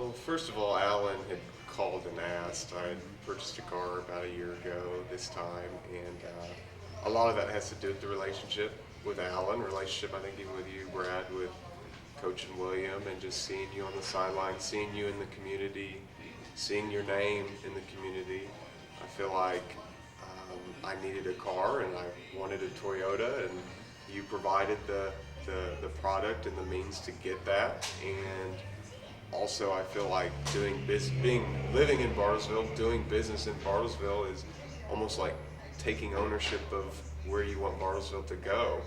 Well, first of all, Alan had called and asked. I had purchased a car about a year ago this time, and a lot of that has to do with the relationship with Alan, relationship I think even with you, Brad, with Coach and William, and just seeing you on the sideline, seeing you in the community, seeing your name in the community. I feel like I needed a car and I wanted a Toyota, and you provided the product and the means to get that. And also, I feel like living in Bartlesville, doing business in Bartlesville is almost like taking ownership of where you want Bartlesville to go.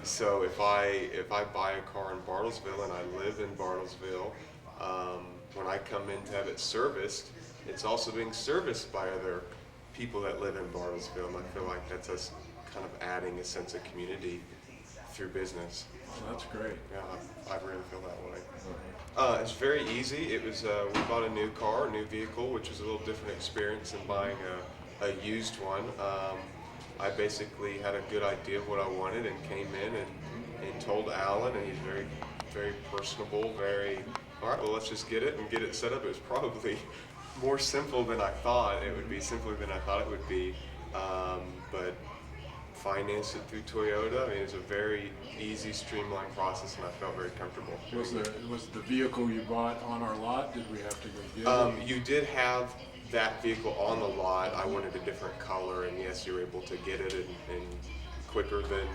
So if I buy a car in Bartlesville and I live in Bartlesville, when I come in to have it serviced, it's also being serviced by other people that live in Bartlesville, and I feel like that's us kind of adding a sense of community through business. Well, that's great. Yeah, I really feel that way. It's very easy. It was we bought a new car, a new vehicle, which was a little different experience than buying a used one. I basically had a good idea of what I wanted and came in and told Alan, and he's very, very personable, all right, well, let's just get it and get it set up. It was probably more simple than I thought. It would be simpler than I thought it would be, but finance it through Toyota. I mean, it's a very easy, streamlined process, and I felt very comfortable. Was the vehicle you bought on our lot? Did we have to go get it? You did have that vehicle on the lot. I wanted a different color, and yes, you were able to get it in quicker than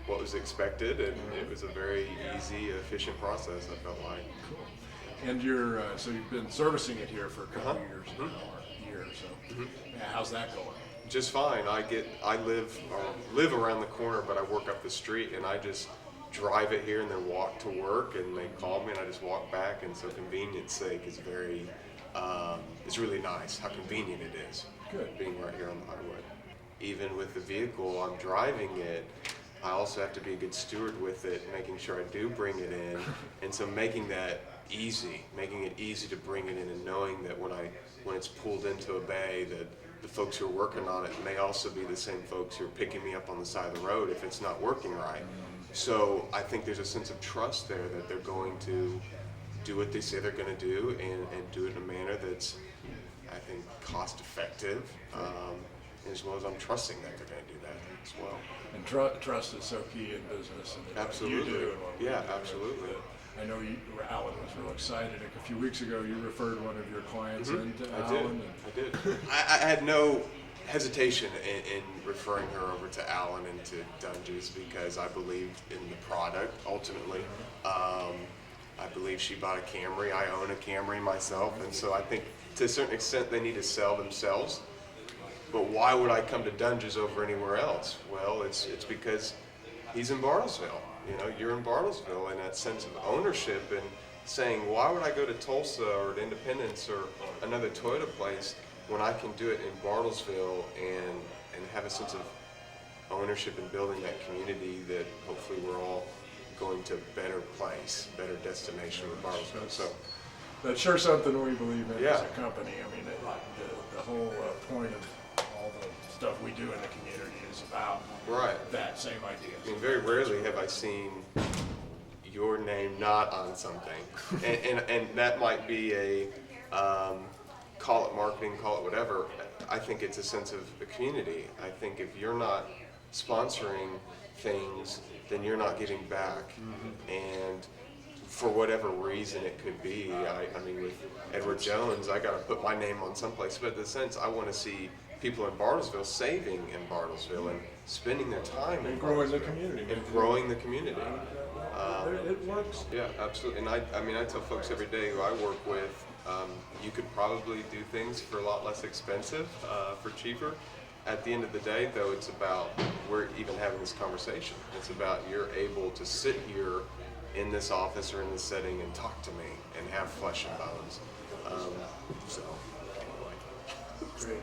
what was expected, and it was a very easy, efficient process, I felt like. Cool. And so you've been servicing it here for a couple of years now, or a year or so. Yeah, how's that going? Just fine. I live around the corner, but I work up the street, and I just drive it here and then walk to work, and they call me and I just walk back. And so convenience sake is it's really nice how convenient it is. Good. Being right here on the highway. Even with the vehicle, I'm driving it, I also have to be a good steward with it, making sure I do bring it in. And so making it easy to bring it in, and knowing that when it's pulled into a bay, that the folks who are working on it may also be the same folks who are picking me up on the side of the road if it's not working right. So I think there's a sense of trust there that they're going to do what they say they're going to do, and do it in a manner that's, I think, cost effective, as well as I'm trusting that they're going to do that as well. And trust is so key in business, and Absolutely. you do. And what we Yeah, do. absolutely. I know Alan was real excited. A few weeks ago, you referred one of your clients into I Alan. did. I had no hesitation in referring her over to Alan and to Doenges because I believed in the product. Ultimately, I believe she bought a Camry. I own a Camry myself, and so I think to a certain extent they need to sell themselves. But why would I come to Doenges over anywhere else? Well, it's because he's in Bartlesville. You know, you're in Bartlesville, and that sense of ownership and saying, why would I go to Tulsa or to Independence or another Toyota place when I can do it in Bartlesville and have a sense of ownership and building that community that hopefully we're all going to a better place, better destination with Bartlesville. So That's sure something we believe in as Yeah. a company. I mean, the whole point of all the stuff we do in the community is about that same idea. I mean, very rarely have I seen your name not on something, and that might be a call it marketing, call it whatever. I think it's a sense of the community. I think if you're not sponsoring things, then you're not giving back, and for whatever reason it could be. I mean, with Edward Jones, I got to put my name on someplace, but in the sense I want to see people in Bartlesville saving in Bartlesville and spending their time in And growing the Bartlesville. community. And growing the community. It works. Yeah, absolutely. And I mean, I tell folks every day who I work with, you could probably do things for a lot less expensive, for cheaper. At the end of the day, though, it's about, we're even having this conversation. It's about you're able to sit here in this office or in this setting and talk to me and have flesh and bones. So, anyway. Great.